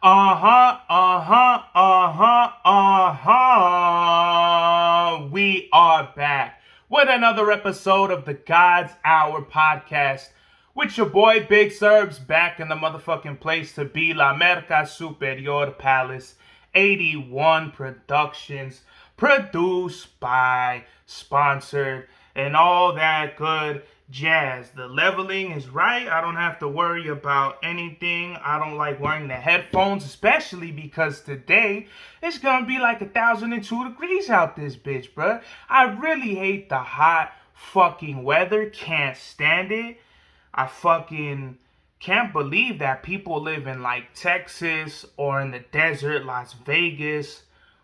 We are back with another episode of the God's Hour podcast with your boy Big Serbs back in the motherfucking place to be, La Merca Superior Palace 81 Productions, produced by, sponsored, and all that good jazz. The leveling is right. I don't have to worry about anything. I don't like wearing the headphones, especially because today it's gonna be like 1,002 degrees out this bitch, bruh. I really hate the hot fucking weather. Can't stand it. I fucking can't believe that people live in like Texas or in the desert, Las Vegas.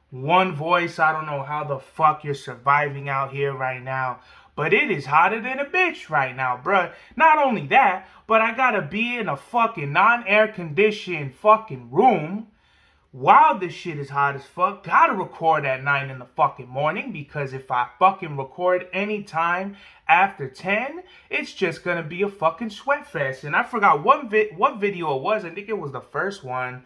One voice, I don't know how the fuck you're surviving out here right now. But it is hotter than a bitch right now, bruh. Not only that, but I gotta be in a fucking non-air conditioned fucking room while this shit is hot as fuck. Gotta record at 9 in the fucking morning, because if I fucking record anytime after 10, it's just gonna be a fucking sweat fest. And I forgot what video it was. I think it was the first one.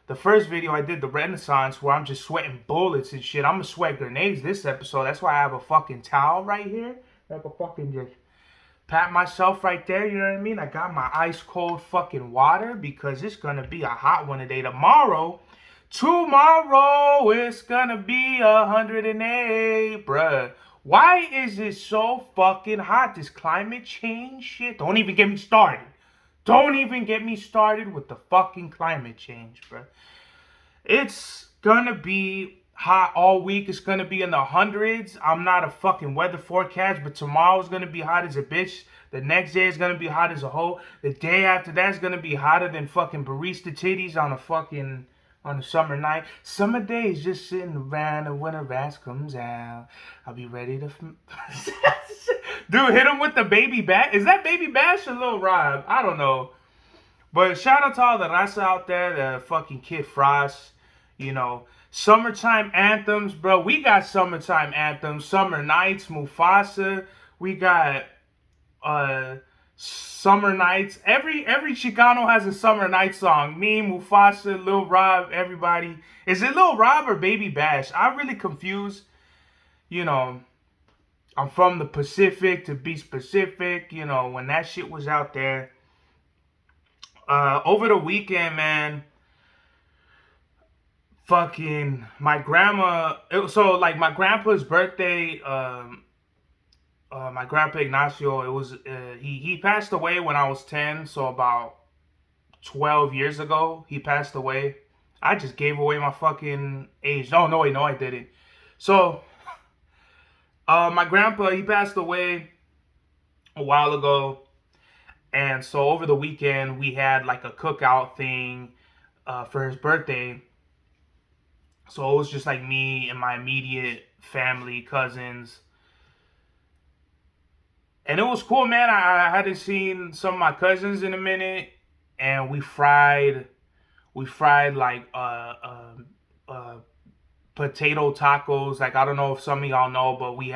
The first video I did, the Renaissance, where I'm just sweating bullets and shit. I'm gonna sweat grenades this episode. That's why I have a fucking towel right here. I can fucking just pat myself right there, you know what I mean? I got my ice cold fucking water because it's gonna be a hot one today. Tomorrow, it's gonna be 108, bruh. Why is it so fucking hot? This climate change shit. Don't even get me started. Don't even get me started with the fucking climate change, bro. It's gonna be hot all week. It's gonna be in the hundreds. I'm not a fucking weather forecast, but tomorrow's gonna be hot as a bitch. The next day is gonna be hot as a hoe. The day after that's gonna be hotter than fucking barista titties on a summer night. Summer days just sitting around, and when a ras comes out, I'll be ready to dude, hit him with the Baby Bash. Is that Baby Bash or Lil Rob? I don't know. But shout out to all the raza out there, the fucking Kid Frost, you know. Summertime anthems, bro. We got summertime anthems. Summer Nights, Mufasa. We got Summer Nights. Every Chicano has a Summer Night song. Me, Mufasa, Lil Rob, everybody. Is it Lil Rob or Baby Bash? I'm really confused. You know, I'm from the Pacific, to be specific. You know, when that shit was out there. Over the weekend, man, fucking my grandma. So my grandpa's birthday. My grandpa Ignacio. It was he passed away when I was 10. So about 12 years ago, he passed away. I just gave away my fucking age. No, wait, no, I didn't. So, my grandpa, he passed away a while ago. And so over the weekend, we had like a cookout thing for his birthday. So it was just like me and my immediate family, cousins. And it was cool, man. I hadn't seen some of my cousins in a minute. And we fried like potato tacos. Like, I don't know if some of y'all know, but we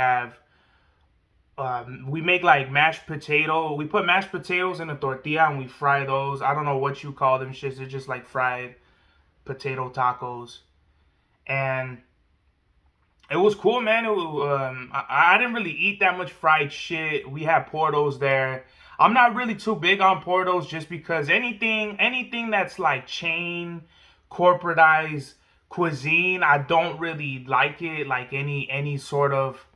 make like mashed potato. We put mashed potatoes in a tortilla and we fry those. I don't know what you call them shits. They're just like fried potato tacos. And it was cool, man. I didn't really eat that much fried shit. We had Portos there. I'm not really too big on Portos, just because anything that's like chain corporatized cuisine, I don't really like it. Like any sort of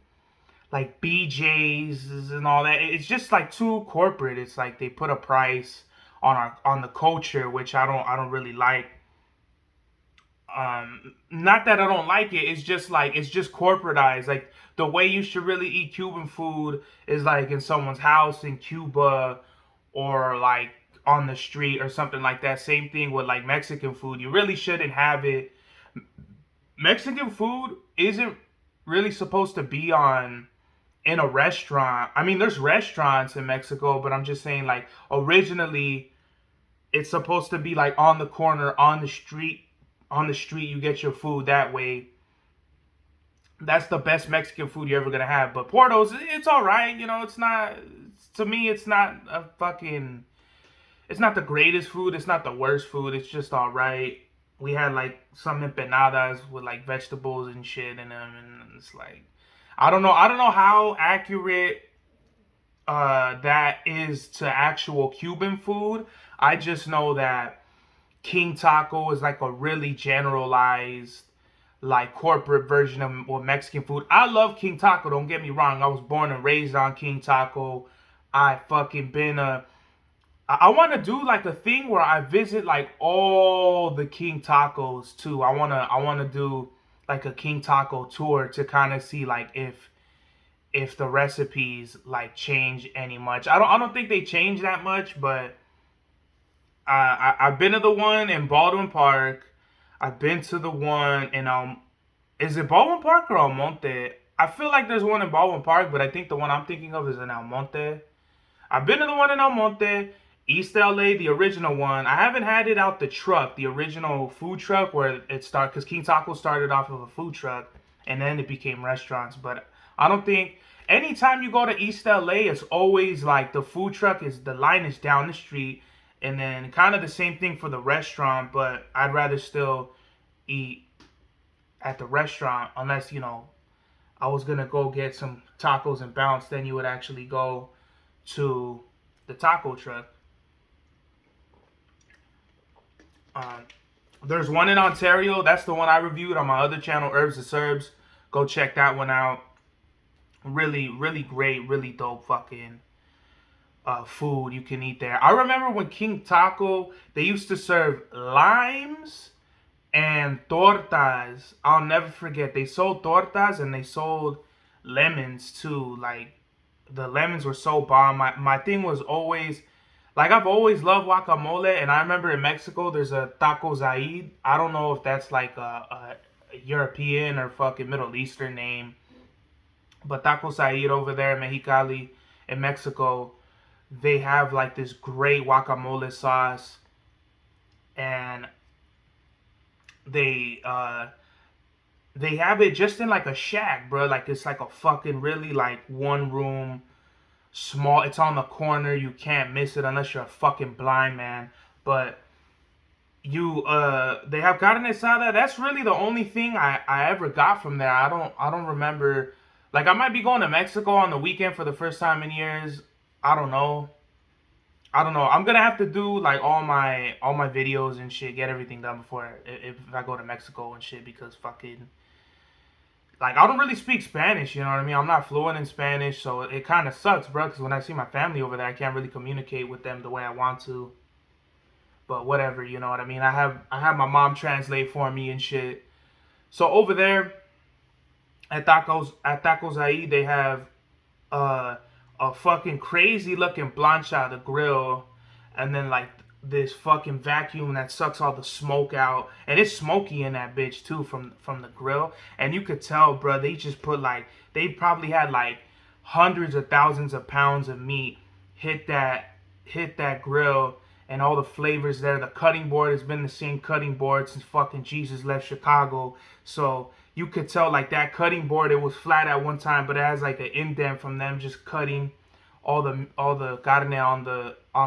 like BJ's and all that. It's just like too corporate. It's like they put a price on the culture, which I don't really like. Not that I don't like it. It's just corporatized. Like, the way you should really eat Cuban food is like in someone's house in Cuba, or like on the street or something like that. Same thing with like Mexican food. You really shouldn't have it. Mexican food isn't really supposed to be in a restaurant. I mean, there's restaurants in Mexico, but I'm just saying, like, originally it's supposed to be like on the corner, on the street. You get your food that way. That's the best Mexican food you're ever gonna have. But Porto's, it's all right. You know, it's not, to me, it's not the greatest food. It's not the worst food. It's just all right. we had like some empanadas with like vegetables and shit in them, and it's like I don't know how accurate that is to actual Cuban food. I just know that King Taco is like a really generalized, like corporate version of or Mexican food. I love King Taco. Don't get me wrong. I was born and raised on King Taco. I fucking been a. I want to do like a thing where I visit like all the King Tacos too. I wanna do like a King Taco tour to kind of see like if the recipes like change any much. I don't think they change that much, but I've been to the one in Baldwin Park. I've been to the one in is it Baldwin Park or Almonte? I feel like there's one in Baldwin Park, but I think the one I'm thinking of is in Almonte. I've been to the one in Almonte, East LA, the original one. I haven't had it out the truck, the original food truck where it started, because King Taco started off of a food truck and then it became restaurants. But I don't think anytime you go to East LA, it's always like the food truck is the line is down the street, and then kind of the same thing for the restaurant. But I'd rather still eat at the restaurant unless I was gonna go get some tacos and bounce. Then you would actually go to the taco truck. Um, there's one in Ontario. That's the one I reviewed on my other channel, Herbs and Serbs. Go check that one out. Really, really great, really dope fucking food you can eat there. I remember when King Taco, they used to serve limes and tortas. I'll never forget. They sold tortas and they sold lemons too. Like the lemons were so bomb. My thing was always like I've always loved guacamole, and I remember in Mexico there's a taco Zaid. I don't know if that's like a European or fucking Middle Eastern name, but taco Zaid over there in Mexicali, in Mexico, they have like this great guacamole sauce, and they uh they have it just in like a shack, bro. Like it's like a fucking really like one room small. It's on the corner. You can't miss it unless you're a fucking blind man. But they have carne asada. That's really the only thing I ever got from there. I don't remember. Like I might be going to Mexico on the weekend for the first time in years. I don't know. I don't know. I'm gonna have to do like all my videos and shit, get everything done before if I go to Mexico and shit, because fucking like I don't really speak Spanish, you know what I mean? I'm not fluent in Spanish, so it kind of sucks, bro. Because when I see my family over there, I can't really communicate with them the way I want to. But whatever, you know what I mean? I have my mom translate for me and shit. So over there at Tacos Ahí, they have uh, a fucking crazy looking plancha, the grill, and then like this fucking vacuum that sucks all the smoke out, and it's smoky in that bitch too from the grill, and you could tell, bro, they just put like they probably had like hundreds of thousands of pounds of meat hit that grill, and all the flavors there. The cutting board has been the same cutting board since fucking Jesus left Chicago. So you could tell like that cutting board, it was flat at one time, but it has like an indent from them just cutting all the carne on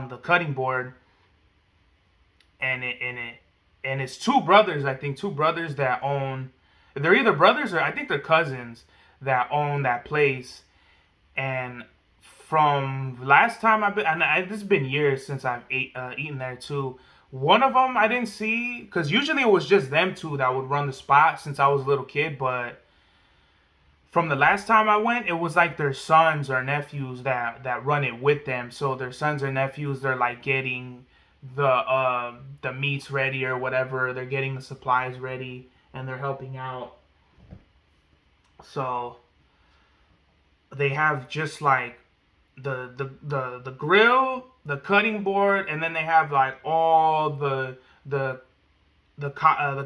the cutting board. And it's two brothers, I think, two brothers that own. They're either brothers or I think they're cousins that own that place. And from last time I've been, and this has been years since I've eaten there too. One of them I didn't see, because usually it was just them two that would run the spot since I was a little kid. But from the last time I went, it was like their sons or nephews that run it with them. So their sons or nephews, they're like getting the meats ready or whatever. They're getting the supplies ready and they're helping out. So they have just like the grill, the cutting board, and then they have like all the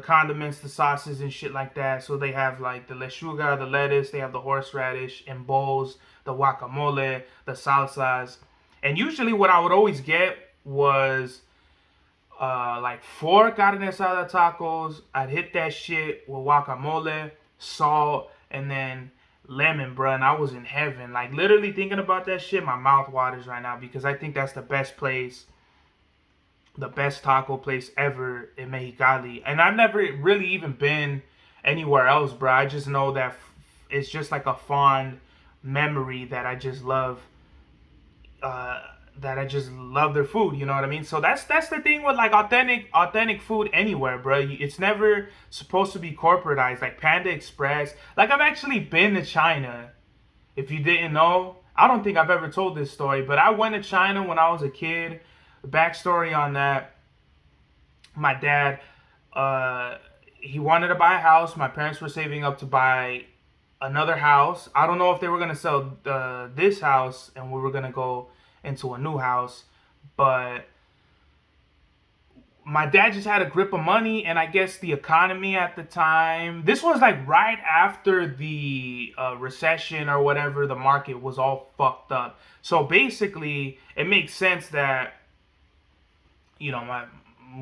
condiments, the sauces and shit like that. So they have like the lechuga, the lettuce, they have the horseradish and bowls, the guacamole, the salsas. And usually what I would always get was like 4 carne asada tacos. I'd hit that shit with guacamole, salt, and then lemon, bro, and I was in heaven. Like literally thinking about that shit, my mouth waters right now, because I think that's the best place the best taco place ever in Mexicali. And I've never really even been anywhere else, bro. I just know that it's just like a fond memory that I just love. Uh, that I just love their food. You know what I mean? So that's the thing with like authentic food anywhere, bro. It's never supposed to be corporatized. Like Panda Express. Like I've actually been to China. If you didn't know, I don't think I've ever told this story, but I went to China when I was a kid. The backstory on that: my dad, uh, he wanted to buy a house. My parents were saving up to buy another house. I don't know if they were gonna sell this house and we were gonna go into a new house, but my dad just had a grip of money, and I guess the economy at the time. This was like right after the recession or whatever. The market was all fucked up. So basically, it makes sense that my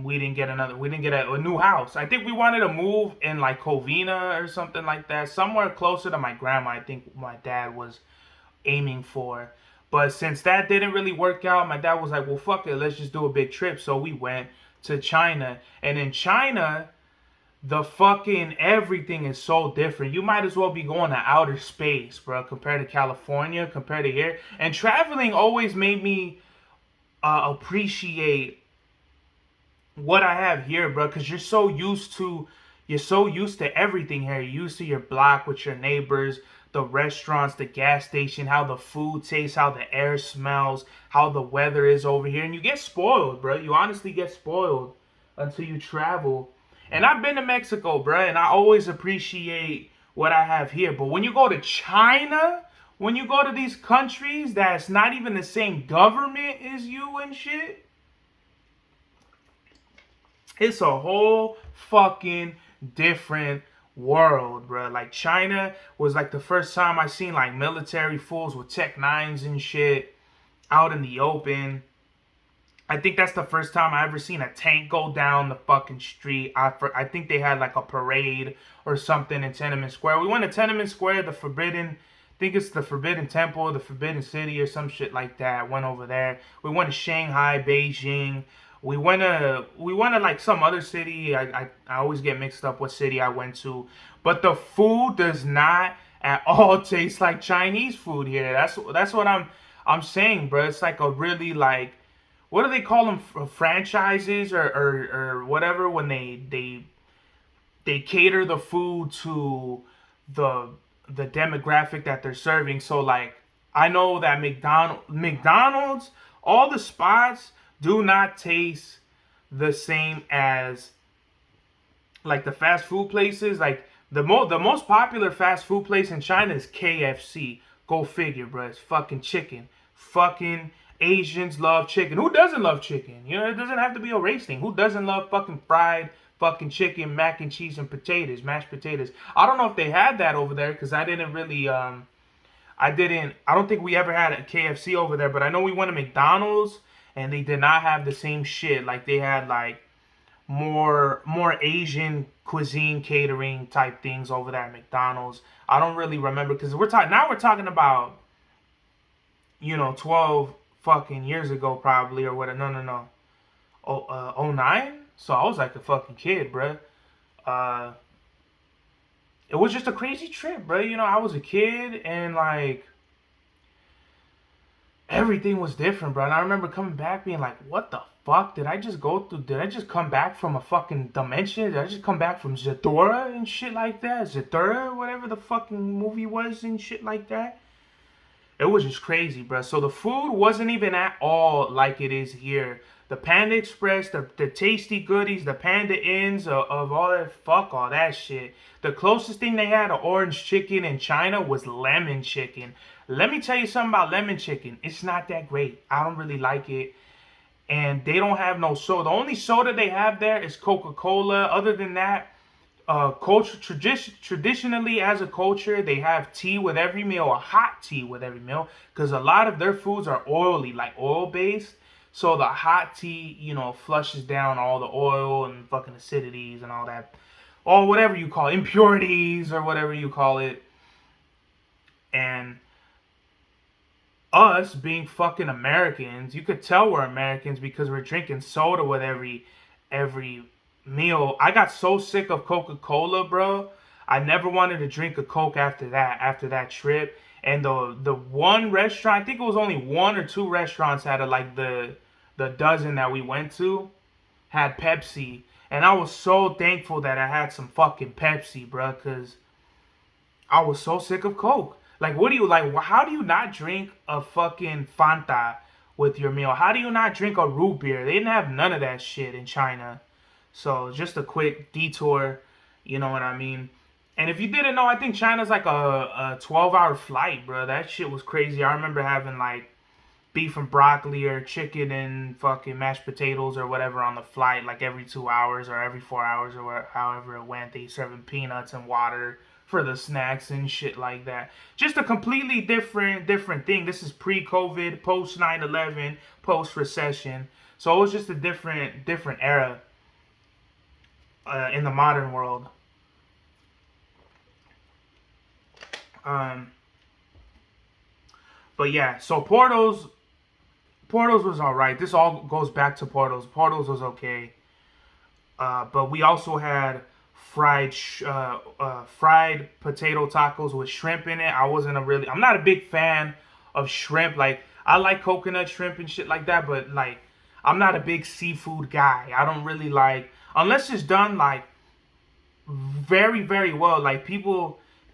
we didn't get a new house. I think we wanted to move in like Covina or something like that, somewhere closer to my grandma. I think my dad was aiming for. But since that didn't really work out, my dad was like, well, fuck it, let's just do a big trip. So we went to China. And in China, the fucking everything is so different. You might as well be going to outer space, bro, compared to California, compared to here. And traveling always made me appreciate what I have here, bro, because you're so used to everything here. You're used to your block with your neighbors, the restaurants, the gas station, how the food tastes, how the air smells, how the weather is over here, and you get spoiled, bro. You honestly get spoiled until you travel. And I've been to Mexico, bro, and I always appreciate what I have here. But when you go to China, when you go to these countries that's not even the same government as you and shit, it's a whole fucking different world, bro. Like China was like the first time I seen like military fools with Tech Nines and shit out in the open. I think that's the first time I ever seen a tank go down the fucking street. I think they had like a parade or something in Tiananmen Square. We went to Tiananmen Square, I think it's the Forbidden Temple, the Forbidden City or some shit like that. Went over there. We went to Shanghai, Beijing. We went to like some other city. I always get mixed up what city I went to. But the food does not at all taste like Chinese food here. That's what I'm saying, bro. It's like a really like, what do they call them, franchises or whatever, when they cater the food to the the demographic that they're serving. So like I know that McDonald's, all the spots do not taste the same as like the fast food places. Like the most popular fast food place in China is KFC. Go figure, bro. It's fucking chicken. Fucking Asians love chicken. Who doesn't love chicken? You know, it doesn't have to be a race thing. Who doesn't love fucking fried fucking chicken, mac and cheese, and potatoes, mashed potatoes? I don't know if they had that over there because I didn't really I don't think we ever had a KFC over there, but I know we went to McDonald's and they did not have the same shit. Like they had like more Asian cuisine catering type things over there at McDonald's. I don't really remember because we're talking about 12 fucking years ago probably, or what? No. 09. So I was like a fucking kid, bruh. It was just a crazy trip, bro. I was a kid and like everything was different, bro. And I remember coming back being like, what the fuck did I just go through? Did I just come back from a fucking dimension? Did I just come back from Zathura and shit like that? Zathura, whatever the fucking movie was and shit like that. It was just crazy, bro. So the food wasn't even at all like it is here. The Panda Express, the tasty goodies, the Panda Inns of all that, fuck all that shit. The closest thing they had to orange chicken in China was lemon chicken. Let me tell you something about lemon chicken. It's not that great. I don't really like it. And they don't have no soda. The only soda they have there is Coca-Cola. Other than that, traditionally as a culture, they have tea with every meal, or hot tea with every meal, because a lot of their foods are oily, like oil based. So the hot tea, flushes down all the oil and fucking acidities and all that, or whatever you call it, impurities or whatever you call it. And us being fucking Americans, you could tell we're Americans because we're drinking soda with every meal. I got so sick of Coca-Cola, bro. I never wanted to drink a Coke after that trip. And the one restaurant, I think it was only one or two restaurants out of like the dozen that we went to had Pepsi. And I was so thankful that I had some fucking Pepsi, bro, because I was so sick of Coke. Like, what do you like? How do you not drink a fucking Fanta with your meal? How do you not drink a root beer? They didn't have none of that shit in China. So just a quick detour, you know what I mean? And if you didn't know, I think China's like a 12-hour flight, bro. That shit was crazy. I remember having like beef and broccoli or chicken and fucking mashed potatoes or whatever on the flight, like every 2 hours or every 4 hours or however it went. They serving peanuts and water for the snacks and shit like that. Just a completely different thing. This is pre-COVID, post 9/11, post recession. So it was just a different era in the modern world. But yeah, so Portals was alright. This all goes back to Portals. Portals was okay. But we also had fried potato tacos with shrimp in it. I'm not a big fan of shrimp. Like, I like coconut shrimp and shit like that, but like, I'm not a big seafood guy. I don't really like, unless it's done like very well. Like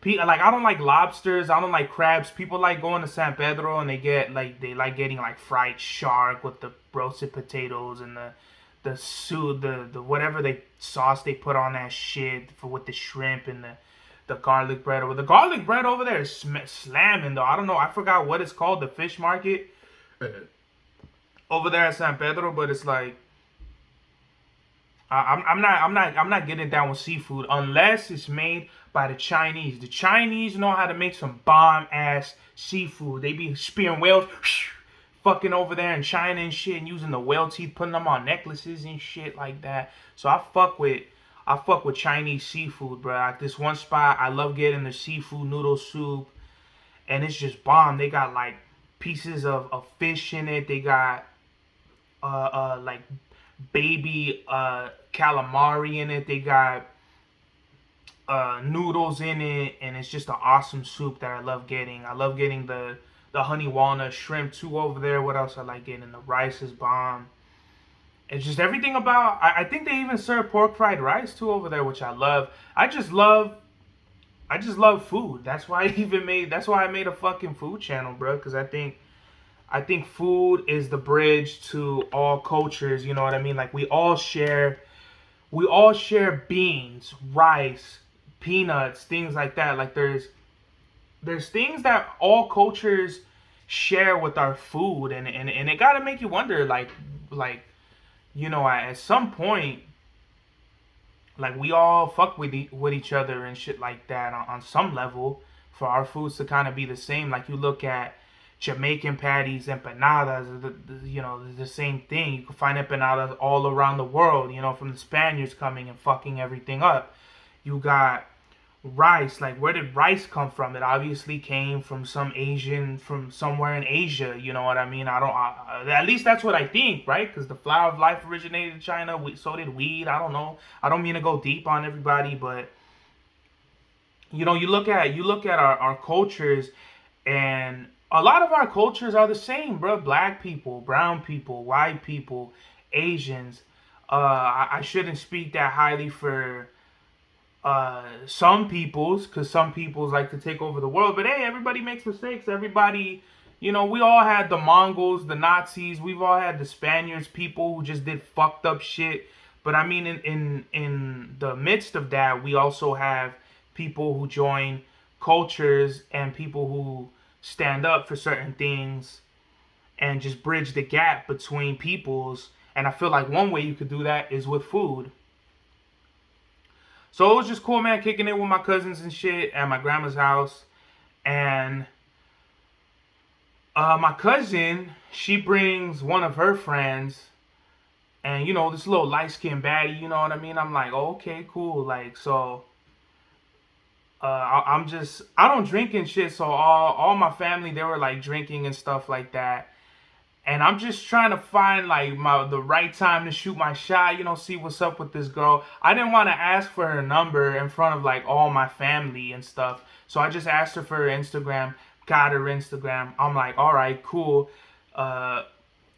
like, I don't like lobsters. I don't like crabs. People like going to San Pedro and they like getting like fried shark with the roasted potatoes and the soup, the whatever they sauce they put on that shit for with the shrimp and the garlic bread. Or the garlic bread over there is slamming though. I don't know. I forgot what it's called. The fish market over there at San Pedro, but it's like I'm not getting down with seafood unless it's made by the Chinese. The Chinese know how to make some bomb ass seafood. They be spearing whales, fucking over there in China and shit, and using the whale teeth, putting them on necklaces and shit like that. So I fuck with Chinese seafood, bro. Like this one spot, I love getting the seafood noodle soup, and it's just bomb. They got like pieces of fish in it. They got like baby calamari in it. They got noodles in it, and it's just an awesome soup that I love getting. I love getting the honey walnut shrimp too over there. What else I like getting? The rice is bomb. It's just everything about. I think they even serve pork fried rice too over there, which I love. I just love food. That's why I made a fucking food channel, bro. Because I think food is the bridge to all cultures. You know what I mean? Like we all share beans, rice, peanuts, things like that. Like there's things that all cultures share with our food, and it gotta make you wonder, like you know, at some point, like we all fuck with each other and shit like that on some level for our foods to kind of be the same. Like you look at Jamaican patties, empanadas, you know, the same thing. You can find empanadas all around the world, you know, from the Spaniards coming and fucking everything up. You got rice. Like, where did rice come from? It obviously came from from somewhere in Asia, you know what I mean? At least that's what I think, right? Because the flower of life originated in China, so did weed. I don't know. I don't mean to go deep on everybody, but, you know, you look at our cultures, and a lot of our cultures are the same, bro. Black people, brown people, white people, Asians. I shouldn't speak that highly for some peoples, because some peoples like to take over the world. But hey, everybody makes mistakes. Everybody, you know, we all had the Mongols, the Nazis. We've all had the Spaniards, people who just did fucked up shit. But I mean, in the midst of that, we also have people who join cultures and people who stand up for certain things and just bridge the gap between peoples. And I feel like one way you could do that is with food. So it was just cool, man, kicking it with my cousins and shit at my grandma's house. And my cousin, she brings one of her friends, and you know, this little light-skinned baddie, you know what I mean? I'm like, oh, okay, cool. Like, so, you know, you look at, you look at our cultures, and a lot of our cultures are the same, bro. Black people, brown people, white people, Asians. I shouldn't speak that highly for some peoples, because some peoples like to take over the world. But hey, everybody makes mistakes. Everybody, you know, we all had the Mongols, the Nazis. We've all had the Spaniards, people who just did fucked up shit. But I mean, in the midst of that, we also have people who join cultures and people who stand up for certain things and just bridge the gap between peoples. And I feel like one way you could do that is with food. So it was just cool, man, kicking it with my cousins and shit at my grandma's house. And my cousin, she brings one of her friends, and you know, this little light-skinned baddie, you know what I mean? I'm like, oh, okay, cool. Like, so, I don't drink and shit, so all my family, they were like drinking and stuff like that. And I'm just trying to find like the right time to shoot my shot, see what's up with this girl. I didn't want to ask for her number in front of like all my family and stuff. So I just asked her for her Instagram, got her Instagram. I'm like, all right, cool. Oh,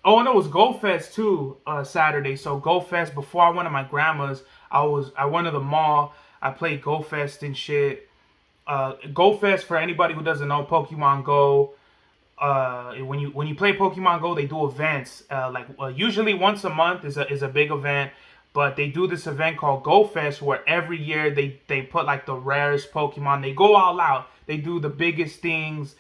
and it was Go Fest too, Saturday. So Go Fest, before I went to my grandma's, I went to the mall. I played Go Fest and shit. Go Fest, for anybody who doesn't know, Pokemon Go. When you play Pokemon Go, they do events. Usually once a month is a big event, but they do this event called Go Fest where every year they put like the rarest Pokemon. They go all out. They do the biggest things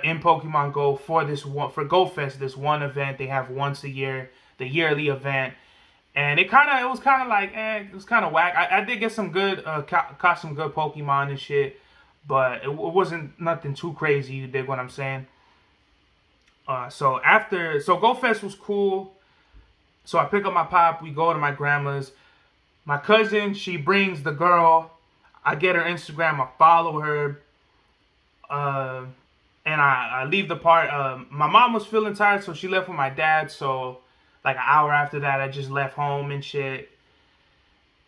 in Pokemon Go for Go Fest. This one event they have once a year, the yearly event. And it was kind of like, it was kind of whack. I did get some good, caught some good Pokemon and shit, but it wasn't nothing too crazy. You dig what I'm saying? So Go Fest was cool. So I pick up my pop. We go to my grandma's. My cousin, she brings the girl. I get her Instagram. I follow her. And I leave the part. My mom was feeling tired, so she left with my dad. So like an hour after that, I just left home and shit.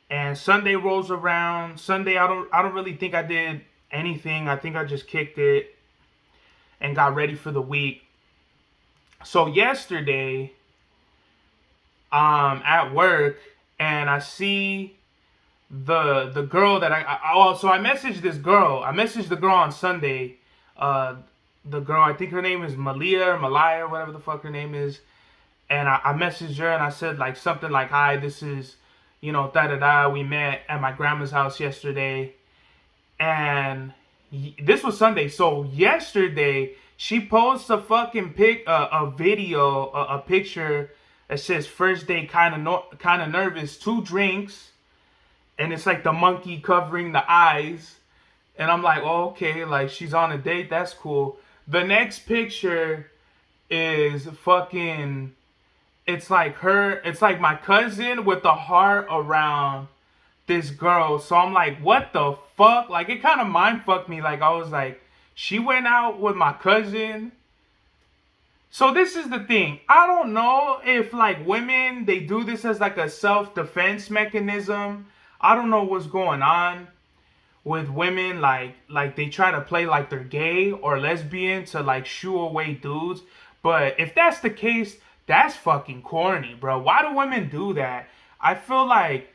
And Sunday rolls around. Sunday, I don't really think I did anything. I think I just kicked it and got ready for the week. So yesterday, at work, and I see the girl that so I messaged this girl. I messaged the girl on Sunday. The girl, I think her name is Malaya, whatever the fuck her name is. And I messaged her and I said like something like, "Hi, this is, da da da. We met at my grandma's house yesterday." And this was Sunday. So yesterday, she posts a fucking a picture that says first day kind of nervous, 2 drinks, and it's like the monkey covering the eyes. And I'm like, oh, okay, like she's on a date, that's cool. The next picture is fucking, it's like my cousin with the heart around this girl. So I'm like, what the fuck? Like, it kind of mind fucked me. Like, I was like, she went out with my cousin. So this is the thing. I don't know if like women, they do this as like a self-defense mechanism. I don't know what's going on with women. Like they try to play like they're gay or lesbian to like shoo away dudes. But if that's the case, that's fucking corny, bro. Why do women do that? I feel like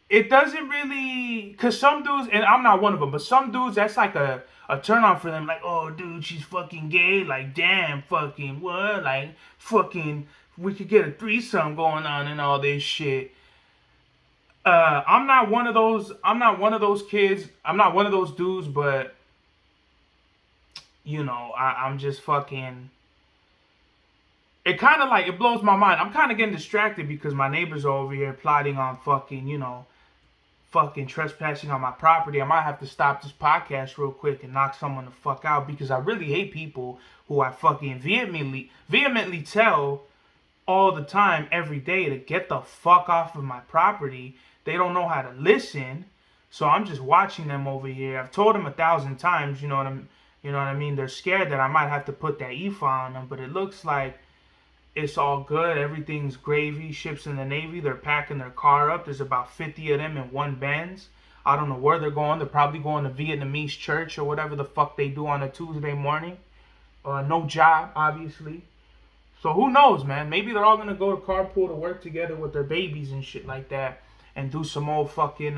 it doesn't really, because some dudes, and I'm not one of them, but some dudes, that's like a turn on for them. Like, oh, dude, she's fucking gay. Like, damn, fucking what? Like, fucking, we could get a threesome going on and all this shit. I'm not one of those kids. I'm not one of those dudes, but, I'm just fucking, it kind of like, it blows my mind. I'm kind of getting distracted because my neighbors are over here plotting on fucking, fucking trespassing on my property. I might have to stop this podcast real quick and knock someone the fuck out because I really hate people who I fucking vehemently tell all the time, every day, to get the fuck off of my property. They don't know how to listen, so I'm just watching them over here. I've told them 1,000 times, you know what I mean? They're scared that I might have to put that EFA on them, but it looks like it's all good. Everything's gravy. Ships in the Navy, they're packing their car up. There's about 50 of them in one Benz. I don't know where they're going. They're probably going to Vietnamese church or whatever the fuck they do on a Tuesday morning. No job, obviously. So who knows, man? Maybe they're all going to go to carpool to work together with their babies and shit like that. And do some old fucking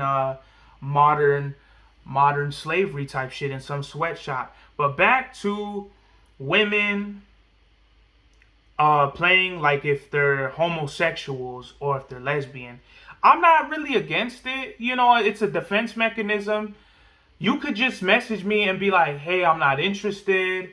modern slavery type shit in some sweatshop. But back to women playing like if they're homosexuals or if they're lesbian. I'm not really against it. It's a defense mechanism. You could just message me and be like, hey, I'm not interested.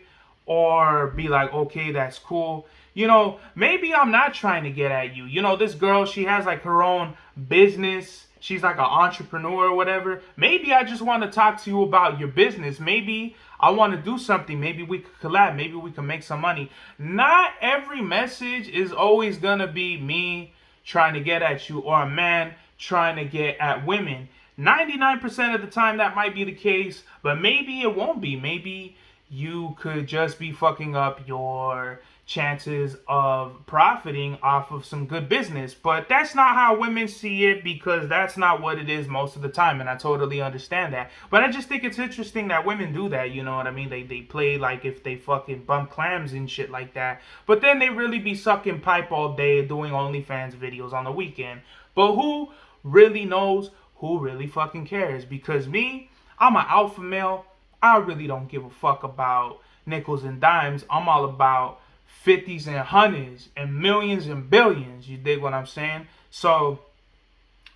Or be like, okay, that's cool. Maybe I'm not trying to get at you. This girl, she has like her own business. She's like an entrepreneur or whatever. Maybe I just want to talk to you about your business. Maybe I want to do something. Maybe we could collab. Maybe we can make some money. Not every message is always going to be me trying to get at you or a man trying to get at women. 99% of the time that might be the case, but maybe it won't be. Maybe you could just be fucking up your chances of profiting off of some good business. But that's not how women see it, because that's not what it is most of the time, and I totally understand that. But I just think it's interesting that women do that, you know what I mean? They play like if they fucking bump clams and shit like that, but then they really be sucking pipe all day doing OnlyFans videos on the weekend. But who really knows? Who really fucking cares? Because me, I'm an alpha male. I really don't give a fuck about nickels and dimes. I'm all about 50s and 100s and millions and billions. You dig what I'm saying? So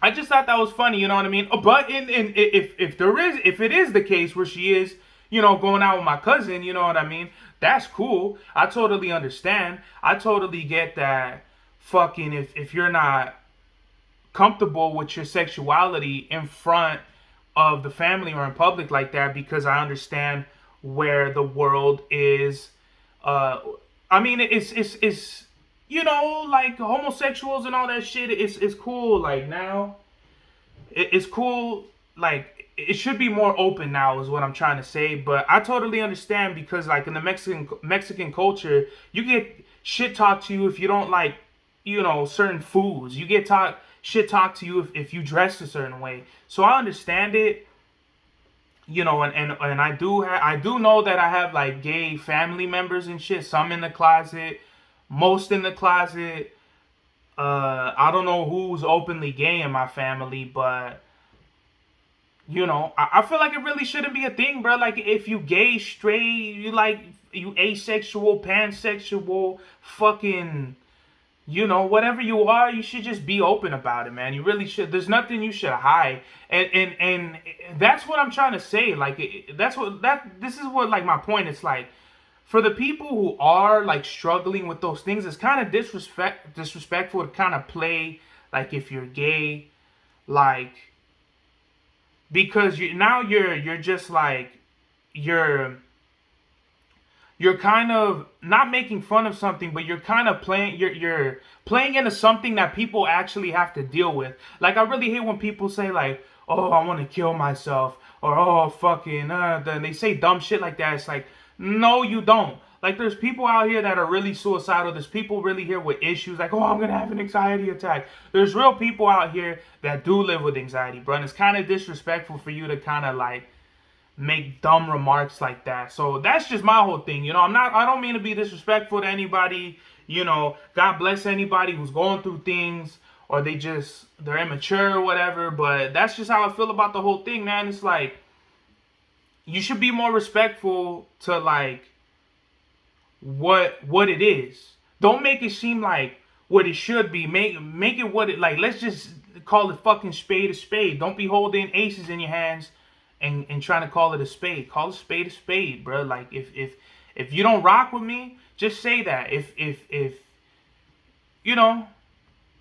I just thought that was funny, you know what I mean? But if it is the case where she is, you know, going out with my cousin, you know what I mean? That's cool. I totally understand. I totally get that. Fucking if you're not comfortable with your sexuality in front of the family or in public like that, because I understand where the world is. I mean, it's you know, like homosexuals and all that shit. It's cool. Like now, it's cool. Like it should be more open now, is what I'm trying to say. But I totally understand, because like in the Mexican culture, you get shit talked to you if you don't like, you know, certain foods. You get shit talked to you if you dress a certain way. So I understand it, you know, and I do know that I have like gay family members and shit. Some in the closet, most in the closet. I don't know who's openly gay in my family, but you know, I feel like it really shouldn't be a thing, bro. Like if you gay, straight, you asexual, pansexual, fucking, you know, whatever you are, you should just be open about it, man. You really should. There's nothing you should hide, and that's what I'm trying to say. Like this is what, like, my point is, like, for the people who are like struggling with those things, it's kind of disrespectful to kind of play like if you're gay, like, because you're just like you're kind of not making fun of something, but you're kind of you're playing into something that people actually have to deal with. Like, I really hate when people say like, oh, I want to kill myself, or oh, fucking, then they say dumb shit like that. It's like, no, you don't. Like, there's people out here that are really suicidal. There's people really here with issues like, oh, I'm going to have an anxiety attack. There's real people out here that do live with anxiety, bro. And it's kind of disrespectful for you to kind of like make dumb remarks like that. So that's just my whole thing. You know, I don't mean to be disrespectful to anybody. You know, God bless anybody who's going through things, or they're immature or whatever. But that's just how I feel about the whole thing, man. It's like, you should be more respectful to like what it is. Don't make it seem like what it should be. Make it what it, like, let's just call it fucking spade a spade. Don't be holding aces in your hands and trying to call it a spade. Call a spade, bro. Like, if you don't rock with me, just say that. If you know,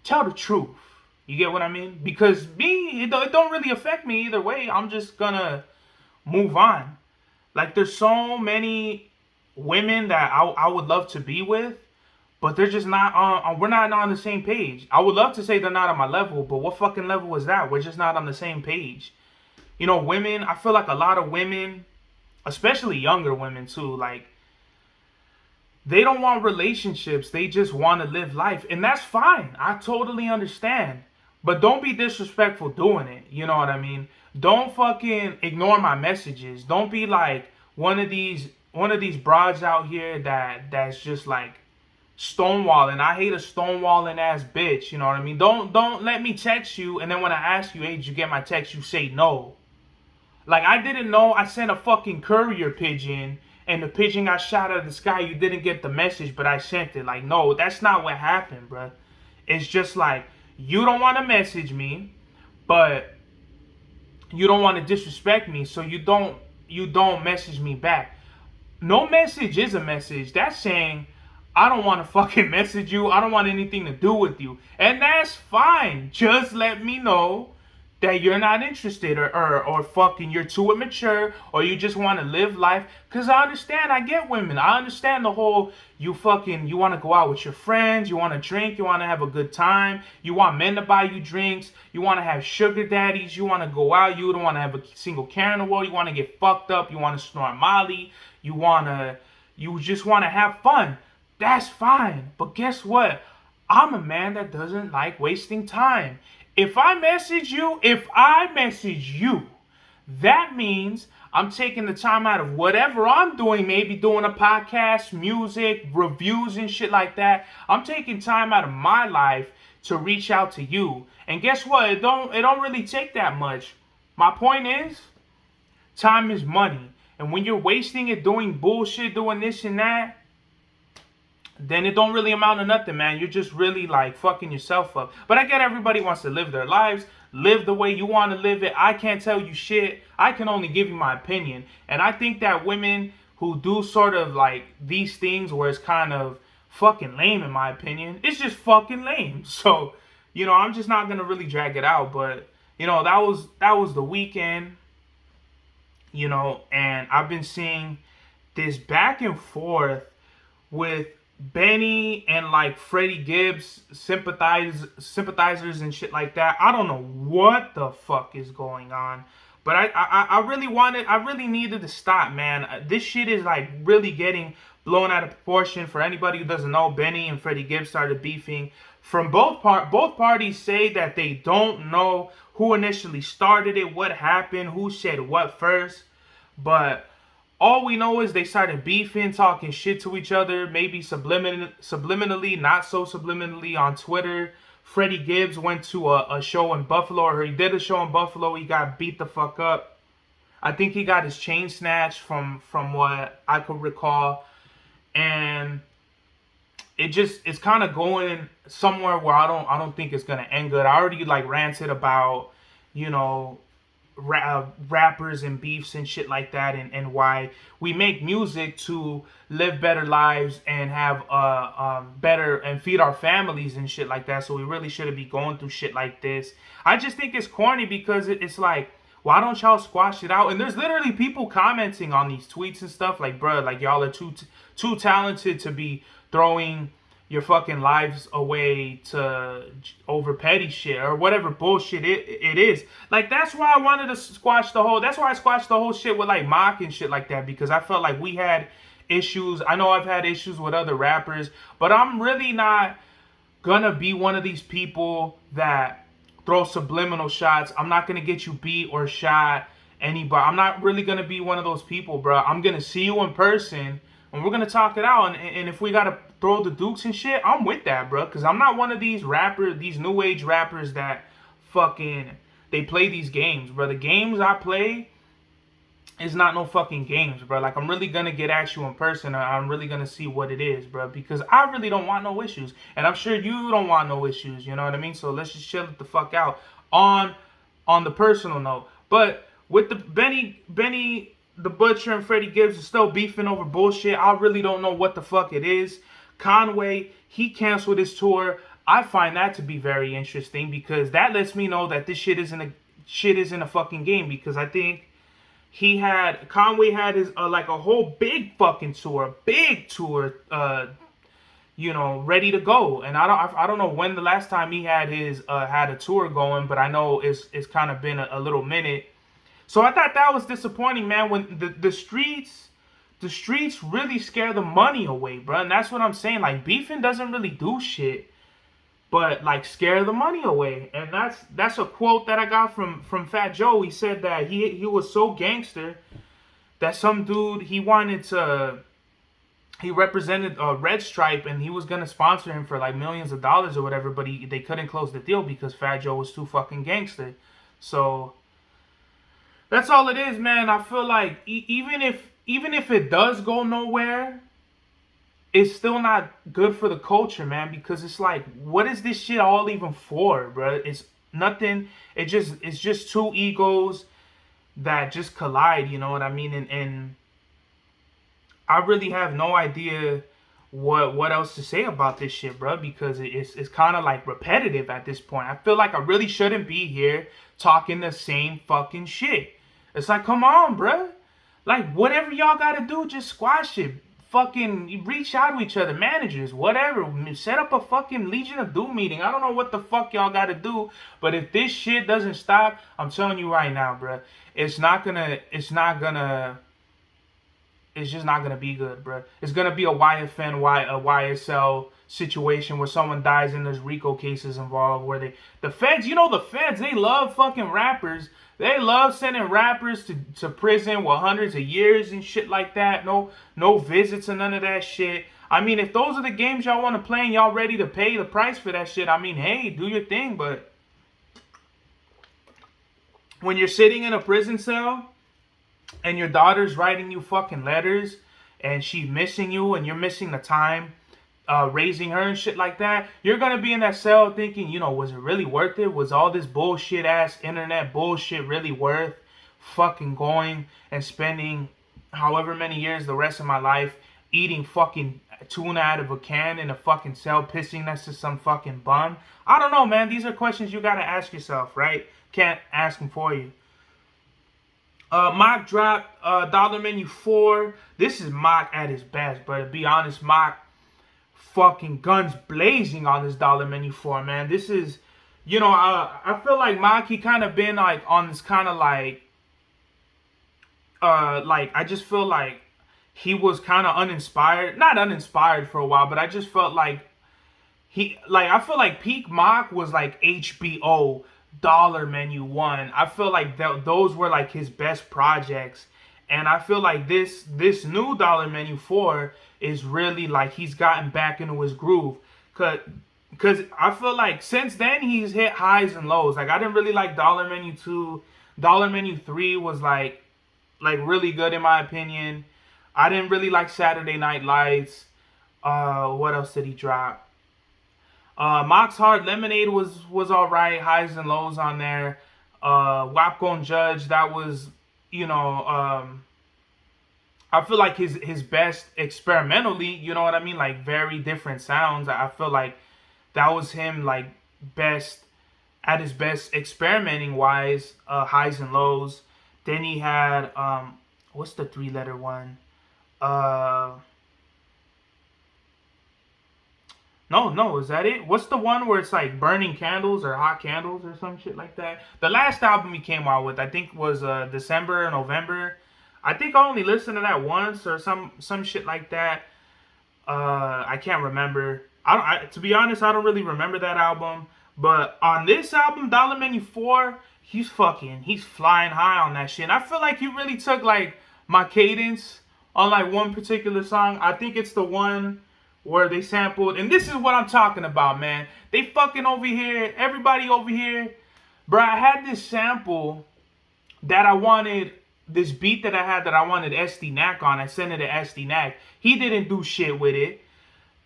tell the truth. You get what I mean? Because me, it don't really affect me either way. I'm just gonna move on. Like, there's so many women that I would love to be with, but they're just not on. We're not on the same page. I would love to say they're not on my level, but what fucking level is that? We're just not on the same page. You know, women, I feel like a lot of women, especially younger women too, like, they don't want relationships. They just want to live life. And that's fine. I totally understand. But don't be disrespectful doing it. You know what I mean? Don't fucking ignore my messages. Don't be like one of these broads out here that's just like stonewalling. I hate a stonewalling ass bitch. You know what I mean? Don't let me text you, and then when I ask you, hey, did you get my text, you say no. Like, I didn't know I sent a fucking courier pigeon, and the pigeon got shot out of the sky. You didn't get the message, but I sent it. Like, no, that's not what happened, bro. It's just like, you don't want to message me, but you don't want to disrespect me, so you don't message me back. No message is a message. That's saying, I don't want to fucking message you. I don't want anything to do with you. And that's fine. Just let me know that you're not interested, or fucking you're too immature, or you just want to live life. Because I understand, I get women. I understand the whole, you want to go out with your friends, you want to drink, you want to have a good time, you want men to buy you drinks, you want to have sugar daddies, you want to go out, you don't want to have a single care in the world, you want to get fucked up, you want to snort Molly, you just want to have fun. That's fine. But guess what? I'm a man that doesn't like wasting time. If I message you, that means I'm taking the time out of whatever I'm doing, maybe doing a podcast, music, reviews and shit like that. I'm taking time out of my life to reach out to you. And guess what? It don't really take that much. My point is, time is money. And when you're wasting it doing bullshit, doing this and that, then it don't really amount to nothing, man. You're just really like fucking yourself up. But I get everybody wants to live their lives, live the way you want to live it. I can't tell you shit. I can only give you my opinion. And I think that women who do sort of like these things where it's kind of fucking lame, in my opinion, it's just fucking lame. So, I'm just not gonna really drag it out. But that was the weekend. And I've been seeing this back and forth with Benny and like Freddie Gibbs sympathizers and shit like that. I don't know what the fuck is going on, but I really needed to stop, man. This shit is like really getting blown out of proportion. For anybody who doesn't know, Benny and Freddie Gibbs started beefing. From both parties say that they don't know who initially started it, what happened, who said what first, but all we know is they started beefing, talking shit to each other, maybe subliminally, not so subliminally on Twitter. Freddie Gibbs went to a show in Buffalo, or he did a show in Buffalo. He got beat the fuck up. I think he got his chain snatched from what I could recall. And it's kind of going somewhere where I don't think it's gonna end good. I already like ranted about, rappers and beefs and shit like that, and why we make music to live better lives and have better and feed our families and shit like that. So we really shouldn't be going through shit like this. I just think it's corny because it's like, why don't y'all squash it out? And there's literally people commenting on these tweets and stuff like, bruh, like y'all are too talented to be throwing your fucking lives away to over petty shit or whatever bullshit it is. Like, that's why I wanted to squash the whole, that's why I squashed the whole shit with like Mock and shit like that, because I felt like we had issues. I know I've had issues with other rappers, but I'm really not gonna be one of these people that throw subliminal shots. I'm not gonna get you beat or shot anybody. I'm not really gonna be one of those people, bro. I'm gonna see you in person and we're gonna talk it out. And if we gotta throw the dukes and shit, I'm with that, bro. Because I'm not one of these rappers, these new age rappers that fucking, they play these games, bro. The games I play is not no fucking games, bro. Like, I'm really gonna get at you in person. I'm really gonna see what it is, bro. Because I really don't want no issues. And I'm sure you don't want no issues, you know what I mean? So let's just chill it the fuck out on the personal note. But with the Benny the Butcher and Freddie Gibbs are still beefing over bullshit. I really don't know what the fuck it is. Conway, he canceled his tour. I find that to be very interesting because that lets me know that this shit isn't a fucking game, because I think Conway had his like a whole big fucking tour, ready to go. And I don't know when the last time he had a tour going, but I know it's kind of been a little minute. So I thought that was disappointing, man, when the streets really scare the money away, bro. And that's what I'm saying. Like, beefing doesn't really do shit, but like scare the money away. And that's a quote that I got from Fat Joe. He said that he was so gangster that some dude he represented Red Stripe and he was gonna sponsor him for like millions of dollars or whatever, but they couldn't close the deal because Fat Joe was too fucking gangster. So that's all it is, man. I feel like even if it does go nowhere, it's still not good for the culture, man. Because it's like, what is this shit all even for, bro? It's nothing. It's just two egos that just collide. You know what I mean? And I really have no idea what else to say about this shit, bro? Because it's kind of like repetitive at this point. I feel like I really shouldn't be here talking the same fucking shit. It's like, come on, bro. Like, whatever y'all gotta do, just squash it. Fucking reach out to each other, managers, whatever. Set up a fucking Legion of Doom meeting. I don't know what the fuck y'all gotta do, but if this shit doesn't stop, I'm telling you right now, bro, it's just not gonna be good, bro. It's gonna be a YFN, a YSL situation where someone dies and there's RICO cases involved. Where the feds, the feds, they love fucking rappers. They love sending rappers to prison with hundreds of years and shit like that. No visits and none of that shit. I mean, if those are the games y'all want to play and y'all ready to pay the price for that shit, I mean, hey, do your thing. But when you're sitting in a prison cell and your daughter's writing you fucking letters and she's missing you and you're missing the time raising her and shit like that, you're gonna be in that cell thinking, was it really worth it? Was all this bullshit ass internet bullshit really worth fucking going and spending however many years the rest of my life eating fucking tuna out of a can in a fucking cell, pissing next to some fucking bum? I don't know, man. These are questions you gotta ask yourself, right? Can't ask them for you. Mock dropped Dollar Menu 4. This is Mock at his best, but to be honest, Mock fucking guns blazing on this Dollar Menu 4, man. This is, I feel like Mock, he kind of been like on this kind of like I just feel like he was kind of uninspired. Not uninspired for a while, but I just felt like I feel like peak Mock was like HBO Dollar Menu 1. I feel like those were like his best projects, and I feel like this new Dollar Menu 4 is really like he's gotten back into his groove, cause I feel like since then he's hit highs and lows. Like, I didn't really like Dollar Menu 2. Dollar Menu 3 was like really good in my opinion. I didn't really like Saturday Night Lights. What else did he drop? Mock's Hard Lemonade was alright, highs and lows on there. WAP Gon Judge, that was, I feel like his best experimentally, you know what I mean? Like, very different sounds. I feel like that was him, like, at his best experimenting wise, highs and lows. Then he had, what's the 3-letter one? No, is that it? What's the one where it's like burning candles or hot candles or some shit like that? The last album he came out with, I think, was December or November. I think I only listened to that once or some shit like that. I can't remember. To be honest, I don't really remember that album. But on this album, Dollar Menu 4, he's flying high on that shit. And I feel like he really took like my cadence on like one particular song. I think it's the one where they sampled, and this is what I'm talking about, man. They fucking over here, everybody over here. Bro, I had this sample that I wanted, this beat that I had that I wanted SD Knack on. I sent it to SD Knack. He didn't do shit with it.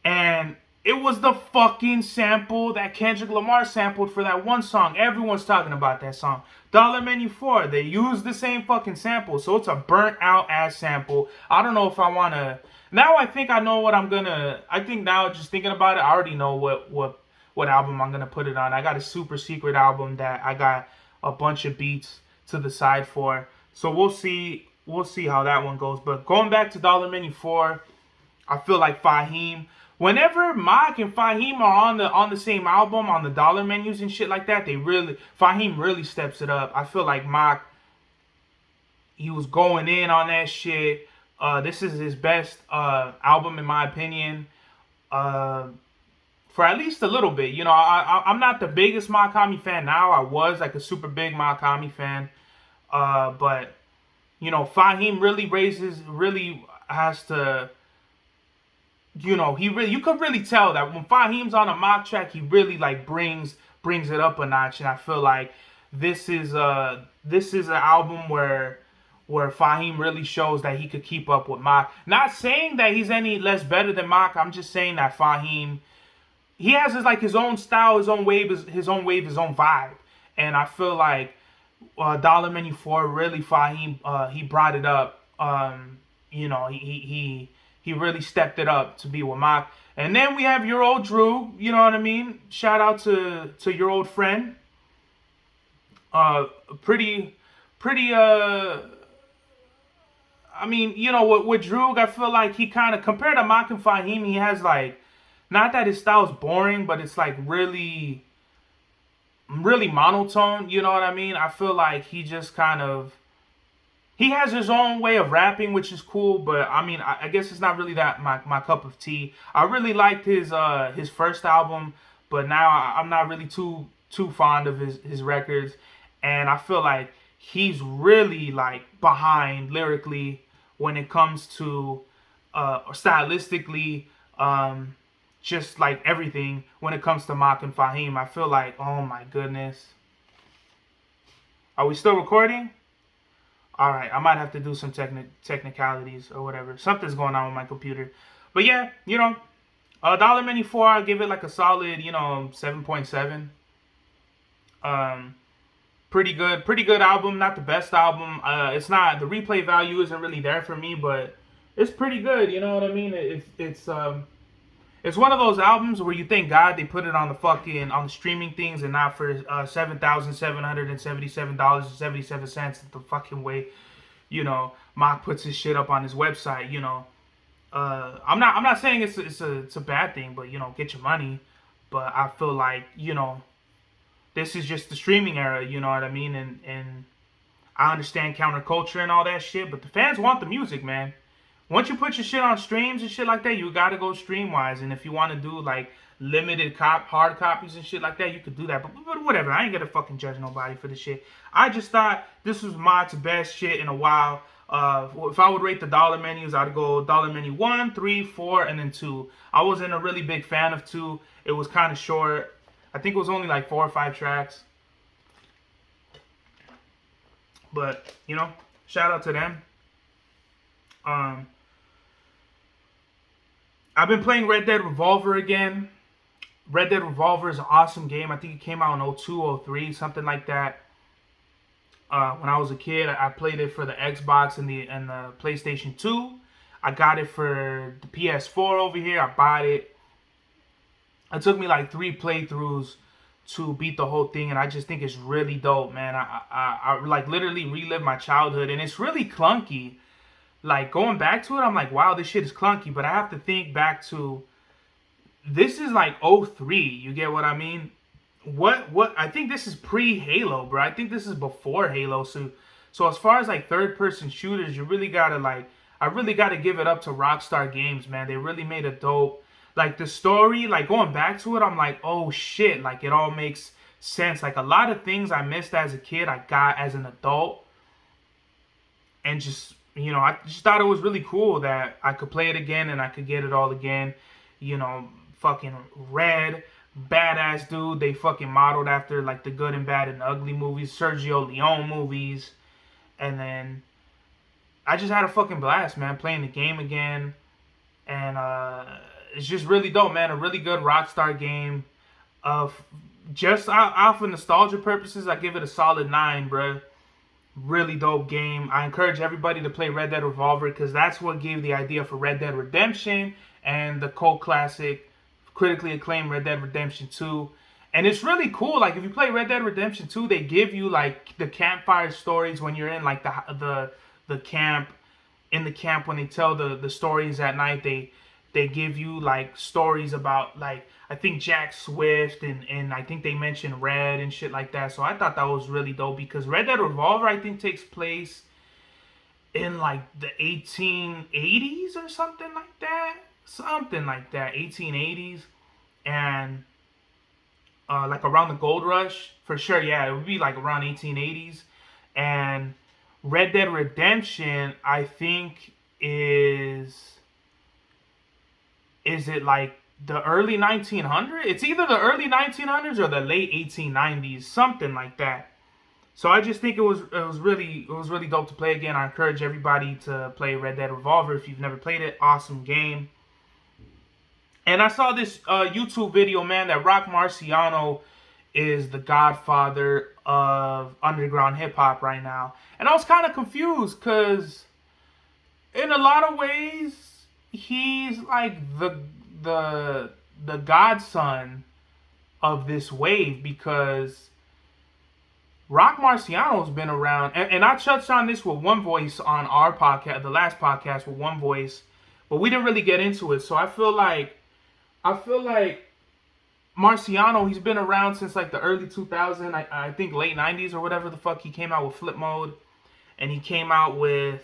And it was the fucking sample that Kendrick Lamar sampled for that one song. Everyone's talking about that song. Dollar Menu 4, they used the same fucking sample. So it's a burnt out ass sample. I don't know if I want to... Now I think I know what I'm gonna... I think now, just thinking about it, I already know what album I'm gonna put it on. I got a super secret album that I got a bunch of beats to the side for. So we'll see how that one goes. But going back to Dollar Menu 4, I feel like Fahim... Whenever Mock and Fahim are on the same album, on the Dollar Menus and shit like that, Fahim really steps it up. I feel like Mock, he was going in on that shit. This is his best album in my opinion, for at least a little bit. I'm not the biggest Makami fan now. I was like a super big Makami fan, but Fahim really has to. You could really tell that when Fahim's on a Mock track, he really like brings it up a notch, and I feel like this is an album where Fahim really shows that he could keep up with Mock. Not saying that he's any less better than Mock. I'm just saying that Fahim, he has his own style, his own wave, his own vibe. And I feel like Dollar Menu 4, really Fahim, he brought it up. he really stepped it up to be with Mock. And then we have your old Drew, you know what I mean? Shout out to your old friend. Uh, pretty, pretty, I mean, you know, with Drew, I feel like he kind of, compared to Mock and Fahim, he has like, not that his style's boring, but it's like really, really monotone, you know what I mean? I feel like he just kind of, he has his own way of rapping, which is cool, but I mean, I guess it's not really that my cup of tea. I really liked his first album, but now I'm not really too fond of his records, and I feel like he's really like behind lyrically when it comes to or stylistically, just like everything when it comes to Mock and Fahim. I feel like, oh my goodness, are we still recording? All right, I might have to do some technicalities or whatever. Something's going on with my computer. But yeah, you know, Dollar Menu 4, I give it like a solid, you know, 7.7. Pretty good album. Not the best album. It's not, the replay value isn't really there for me, but it's pretty good. You know what I mean? It's one of those albums where you thank God they put it on the streaming things and not for $7,777.77 the fucking way, you know, Mock puts his shit up on his website. You know, I'm not saying it's a bad thing, but you know, get your money. But I feel like, you know, this is just the streaming era. You know what I mean? And I understand counterculture and all that shit, but the fans want the music, man. Once you put your shit on streams and shit like that, you gotta go stream-wise. And if you want to do, like, limited hard copies and shit like that, you could do that. But whatever, I ain't gonna fucking judge nobody for this shit. I just thought this was Mock's best shit in a while. If I would rate the Dollar Menus, I'd go Dollar Menu 1, 3, 4, and then 2. I wasn't a really big fan of 2. It was kind of short. I think it was only like 4 or 5 tracks. But, you know, shout out to them. I've been playing Red Dead Revolver again. Red Dead Revolver is an awesome game. I think it came out in 02, 03, something like that. When I was a kid, I played it for the Xbox and the PlayStation 2. I got it for the PS4 over here. I bought it. It took me like 3 playthroughs to beat the whole thing, and I just think it's really dope, man. I like literally relived my childhood, and it's really clunky. Like, going back to it, I'm like, wow, this shit is clunky. But I have to think back to, this is like 03. You get what I mean? What? I think this is pre-Halo, bro. I think this is before Halo. So as far as like third-person shooters, you really gotta like, I really gotta give it up to Rockstar Games, man. They really made a dope, like the story, like going back to it, I'm like, oh shit, like it all makes sense. Like a lot of things I missed as a kid, I got as an adult. And just, you know, I just thought it was really cool that I could play it again and I could get it all again. You know, fucking Red, badass dude. They fucking modeled after like the Good and Bad and Ugly movies, Sergio Leone movies. And then I just had a fucking blast, man, playing the game again. And it's just really dope, man. A really good Rockstar game. Just off of nostalgia purposes, I give it a solid 9, bruh. Really dope game. I encourage everybody to play Red Dead Revolver because that's what gave the idea for Red Dead Redemption and the cult classic, critically acclaimed Red Dead Redemption 2. And it's really cool. Like, if you play Red Dead Redemption 2, they give you like the campfire stories when you're in like the camp, in the camp when they tell the stories at night. They give you like stories about, like, I think Jack Swift and I think they mentioned Red and shit like that. So I thought that was really dope because Red Dead Revolver, I think, takes place in like the 1880s or something like that. Something like that, 1880s. And like around the gold rush, for sure. Yeah, it would be like around 1880s. And Red Dead Redemption, I think, is it like the early 1900s? It's either the early 1900s or the late 1890s, something like that. So I just think it was really dope to play again. I encourage everybody to play Red Dead Revolver if you've never played it. Awesome game. And I saw this YouTube video, man, that Rock Marciano is the godfather of underground hip hop right now. And I was kind of confused because in a lot of ways, he's like the the godson of this wave, because Rock Marciano's been around, and I touched on this with One Voice on our podcast, the last podcast with One Voice, but we didn't really get into it. So I feel like Marciano, he's been around since like the early 2000s, I think late 90s or whatever the fuck. He came out with Flip Mode, and he came out with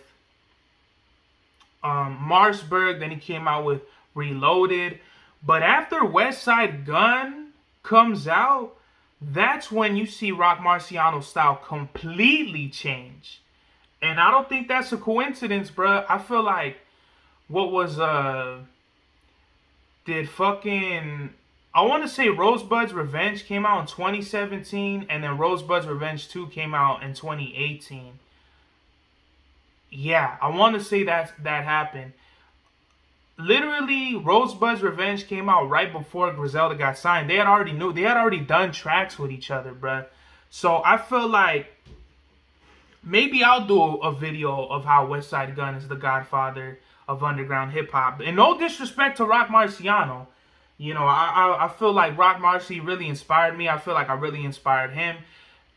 Marsburg, then he came out with Reloaded. But after WestsideGunn comes out, that's when you see Rock Marciano's style completely change. And I don't think that's a coincidence, bruh. I feel like what was did fucking, I want to say Rosebud's Revenge came out in 2017, and then Rosebud's Revenge 2 came out in 2018. Yeah, I want to say that happened. Literally, Rosebud's Revenge came out right before Griselda got signed. They had already done tracks with each other, bruh. So I feel like maybe I'll do a video of how WestsideGunn is the godfather of underground hip hop. And no disrespect to Rock Marciano. You know, I feel like Rock Marcy really inspired me. I feel like I really inspired him.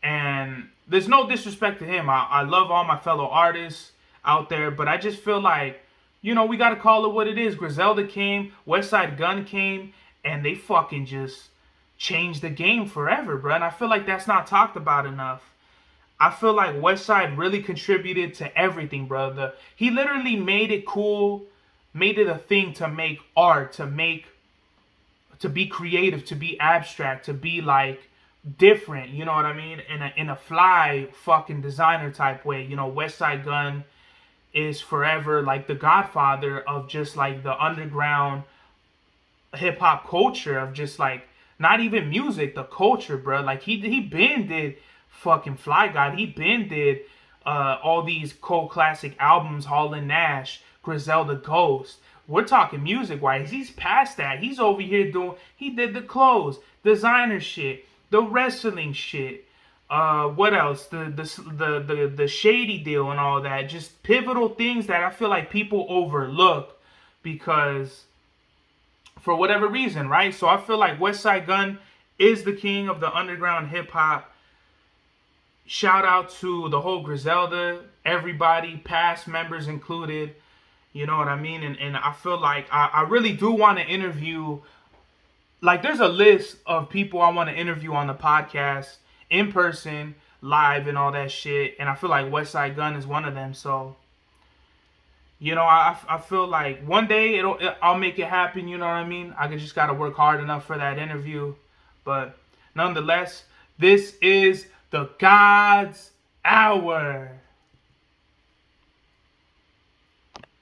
And there's no disrespect to him. I love all my fellow artists out there, but I just feel like, you know, we got to call it what it is. Griselda came, WestsideGunn came, and they fucking just changed the game forever, bro. And I feel like that's not talked about enough. I feel like Westside really contributed to everything, brother. He literally made it cool, made it a thing to make art, to be creative, to be abstract, to be like different, you know what I mean? In a fly fucking designer type way. You know, WestsideGunn is forever like the godfather of just like the underground hip hop culture, of just like not even music, the culture, bro. Like he been did fucking Fly God. He been did all these cold classic albums, Hall and Nash, Griselda Ghost. We're talking music wise. He's past that. He's over here doing. He did the clothes, designer shit, the wrestling shit. What else? The shady deal and all that. Just pivotal things that I feel like people overlook because for whatever reason, right? So I feel like WestsideGunn is the king of the underground hip hop. Shout out to the whole Griselda, everybody, past members included. You know what I mean? And I feel like I really do want to interview. Like, there's a list of people I want to interview on the podcast, in person, live, and all that shit. And I feel like WestsideGunn is one of them. So, you know, I feel like one day I'll make it happen. You know what I mean? I just gotta work hard enough for that interview. But nonetheless, this is the God's Hour.